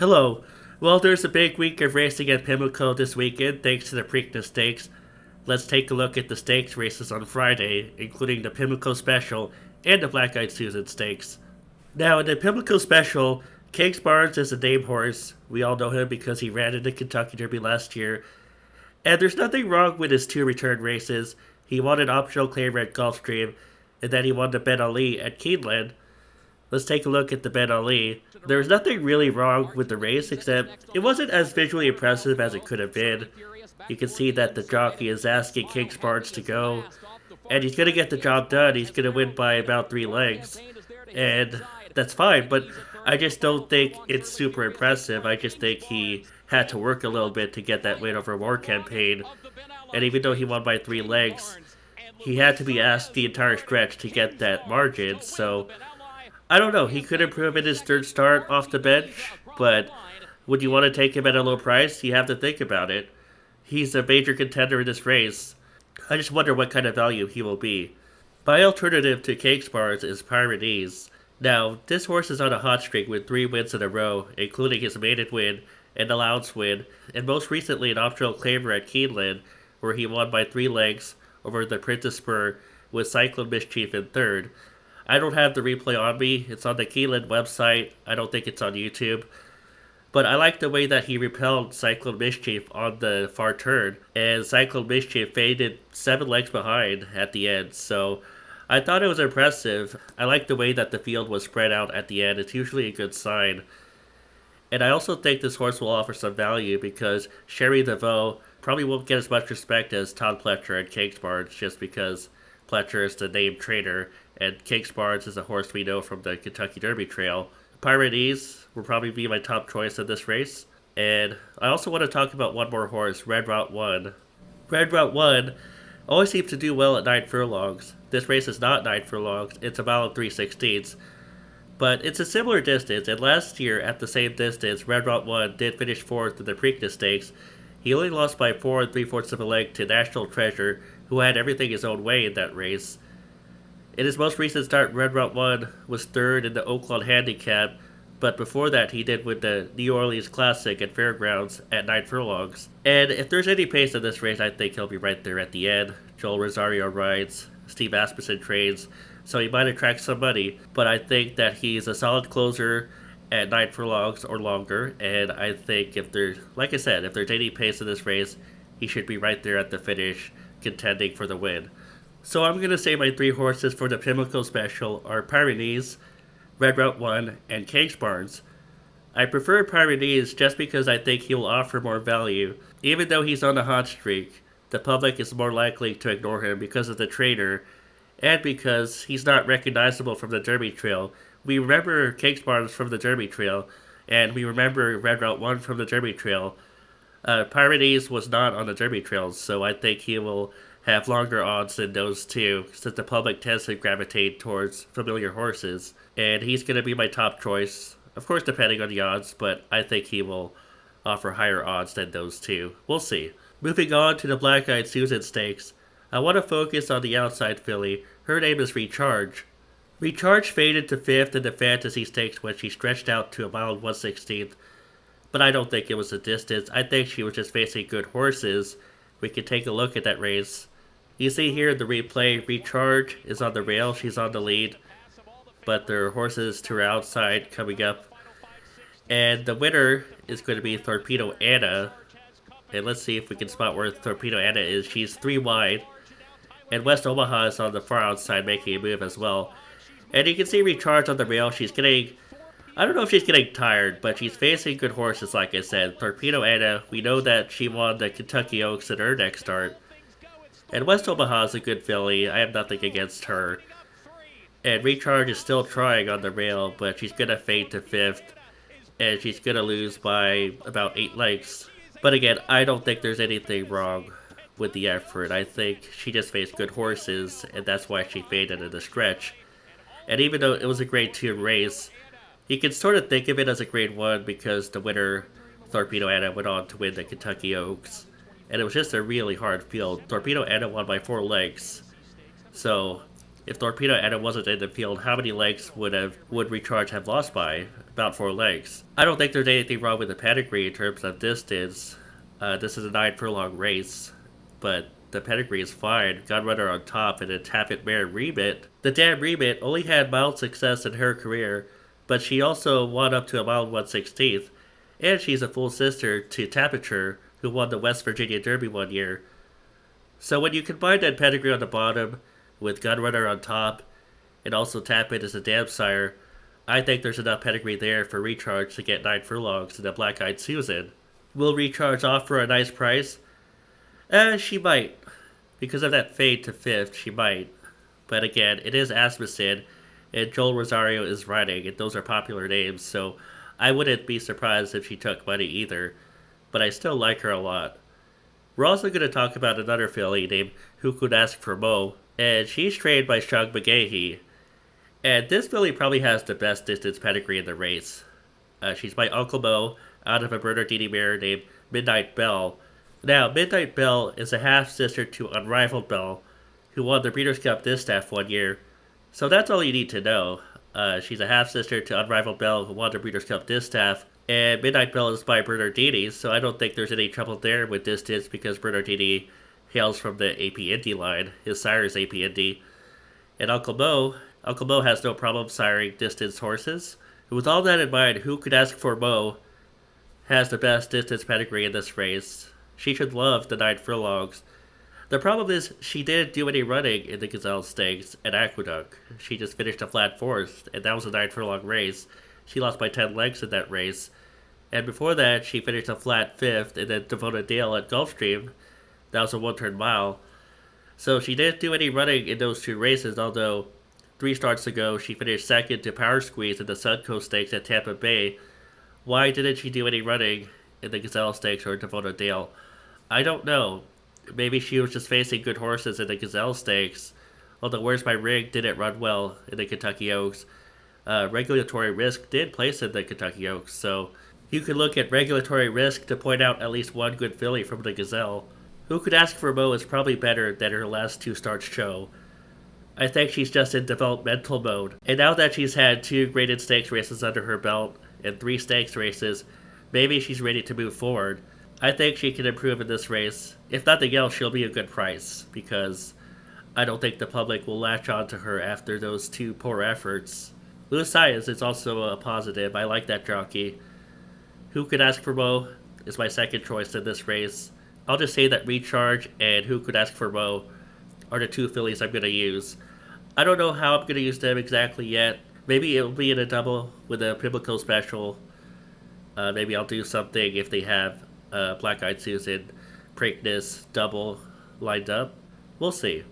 Hello. Well, there's a big week of racing at Pimlico this weekend thanks to the Preakness Stakes. Let's take a look at the stakes races on Friday, including the Pimlico Special and the Black Eyed Susan Stakes. Now, in the Pimlico Special, Cakes Barnes is a name horse. We all know him because he ran in the Kentucky Derby last year. And there's nothing wrong with his two return races. He won an optional claim at Gulfstream, and then he won the Ben Ali at Keeneland. Let's take a look at the Ben Ali. There was nothing really wrong with the race except it wasn't as visually impressive as it could have been. You can see that the jockey is asking King Barnes to go, and he's going to get the job done. He's going to win by about 3 legs, and that's fine, but I just don't think it's super impressive. I just think he had to work a little bit to get that win over War campaign, and even though he won by 3 legs, he had to be asked the entire stretch to get that margin, so I don't know. He could improve in his third start off the bench, but would you want to take him at a low price? You have to think about it. He's a major contender in this race. I just wonder what kind of value he will be. My alternative to Cakes Bars is Pyrenees. Now, this horse is on a hot streak with 3 wins in a row, including his maiden win, an allowance win, and most recently an optional claimer at Keeneland, where he won by 3 legs over the Princess Spur with Cyclone Mischief in third. I don't have the replay on me. It's on the Keeneland website. I don't think it's on YouTube. But I like the way that he repelled Cyclone Mischief on the far turn, and Cyclone Mischief faded 7 legs behind at the end. So I thought it was impressive. I like the way that the field was spread out at the end. It's usually a good sign. And I also think this horse will offer some value because Sherry DeVoe probably won't get as much respect as Todd Pletcher and Cakes Barnes just because Pletcher is the named trainer and Cakes Barnes is a horse we know from the Kentucky Derby Trail. Pyrenees will probably be my top choice in this race. And I also want to talk about one more horse, Red Route 1. Red Route 1 always seems to do well at 9 furlongs. This race is not 9 furlongs, it's a mile and 3/16. But it's a similar distance, and last year at the same distance, Red Route 1 did finish fourth in the Preakness Stakes. He only lost by 4 3/4 of a leg to National Treasure, who had everything his own way in that race. In his most recent start, Red Route 1 was third in the Oaklawn Handicap, but before that he did win the New Orleans Classic at Fairgrounds at 9 furlongs. And if there's any pace in this race, I think he'll be right there at the end. Joel Rosario rides, Steve Asmussen trains, so he might attract some money, but I think that he's a solid closer at 9 furlongs or longer, and I think if there's, like I said, if there's any pace in this race, he should be right there at the finish, contending for the win. So I'm going to say my 3 horses for the Pimlico Special are Pyrenees, Red Route 1, and Cakes Barnes. I prefer Pyrenees just because I think he'll offer more value. Even though he's on a hot streak, the public is more likely to ignore him because of the trainer, and because he's not recognizable from the Derby Trail. We remember Cakes Barnes from the Derby Trail, and we remember Red Route 1 from the Derby Trail. Pyrenees was not on the Derby Trails, so I think he will have longer odds than those two, since the public tends to gravitate towards familiar horses. And he's going to be my top choice, of course depending on the odds, but I think he will offer higher odds than those two. We'll see. Moving on to the Black Eyed Susan Stakes, I want to focus on the outside filly. Her name is Recharge. Recharge faded to 5th in the Fantasy Stakes when she stretched out to a mile and 1/16, but I don't think it was a distance. I think she was just facing good horses. We can take a look at that race. You see here in the replay, Recharge is on the rail, she's on the lead, but there are horses to her outside coming up. And the winner is going to be Torpedo Anna. And let's see if we can spot where Torpedo Anna is. She's 3 wide. And West Omaha is on the far outside making a move as well. And you can see Recharge on the rail, she's getting, I don't know if she's getting tired, but she's facing good horses like I said. Torpedo Anna, we know that she won the Kentucky Oaks in her next start. And West Omaha is a good filly. I have nothing against her. And Recharge is still trying on the rail, but she's going to fade to 5th. And she's going to lose by about 8 legs. But again, I don't think there's anything wrong with the effort. I think she just faced good horses, and that's why she faded in the stretch. And even though it was a grade 2 race, you can sort of think of it as a grade 1 because the winner, Torpedo Anna, went on to win the Kentucky Oaks. And it was just a really hard field. Torpedo Anna won by 4 legs. So If Torpedo Anna wasn't in the field, how many legs would Recharge have lost by? About 4 legs. I don't think there's anything wrong with the pedigree in terms of distance. This is a 9 furlong race, but the pedigree is fine. Gunrunner on top and a Tappet mare Remit. The damn Remit only had mild success in her career, but she also won up to a mile 1/16th, and she's a full sister to Tapiture, who won the West Virginia Derby one year. So when you combine that pedigree on the bottom with Gunrunner on top, and also Tappet as a dam sire, I think there's enough pedigree there for Recharge to get 9 furlongs in a Black-Eyed Susan. Will Recharge offer a nice price? She might. Because of that fade to 5th, she might. But again, it is Asmussen, and Joel Rosario is riding, and those are popular names, so I wouldn't be surprised if she took money either. But I still like her a lot. We're also going to talk about another filly named Who Could Ask for Mo, and she's trained by Shug McGahee. And this filly probably has the best distance pedigree in the race. She's by Uncle Mo, out of a Bernardini mare named Midnight Belle. Now, Midnight Belle is a half-sister to Unrivaled Belle, who won the Breeders' Cup Distaff one year. So that's all you need to know. She's a half-sister to Unrivaled Belle, who won the Breeders' Cup Distaff. And Midnight Belle is by Bernardini, so I don't think there's any trouble there with distance because Bernardini hails from the AP Indy line. His sire is AP Indy. And Uncle Mo has no problem siring distance horses. And with all that in mind, Who Could Ask for Mo has the best distance pedigree in this race. She should love the 9 furlongs. The problem is she didn't do any running in the Gazelle Stakes at Aqueduct. She just finished a flat 4th, and that was a 9 furlong race. She lost by 10 legs in that race. And before that, she finished a flat 5th and then Devoted Dale at Gulfstream. That was a 1-turn mile. So she didn't do any running in those 2 races, although 3 starts ago she finished 2nd to Power Squeeze in the Suncoast Stakes at Tampa Bay. Why didn't she do any running in the Gazelle Stakes or Devoted Dale? I don't know. Maybe she was just facing good horses in the Gazelle Stakes. Although Where's My Rig didn't run well in the Kentucky Oaks. Regulatory Risk did place in the Kentucky Oaks, so you could look at Regulatory Risk to point out at least one good filly from the Gazelle. Who Could Ask for Mo is probably better than her last 2 starts show. I think she's just in developmental mode, and now that she's had 2 graded stakes races under her belt and 3 stakes races, maybe she's ready to move forward. I think she can improve in this race. If nothing else, she'll be a good price, because I don't think the public will latch on to her after those 2 poor efforts. Louis Science is also a positive. I like that jockey. Who Could Ask for Mo is my second choice in this race. I'll just say that Recharge and Who Could Ask for Mo are the 2 fillies I'm going to use. I don't know how I'm going to use them exactly yet. Maybe it'll be in a double with a Pimlico special. Maybe I'll do something if they have Black-Eyed Susan, Preakness, double lined up. We'll see.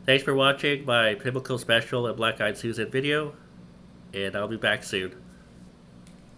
Thanks for watching my Pimlico special and Black-Eyed Susan video, and I'll be back soon.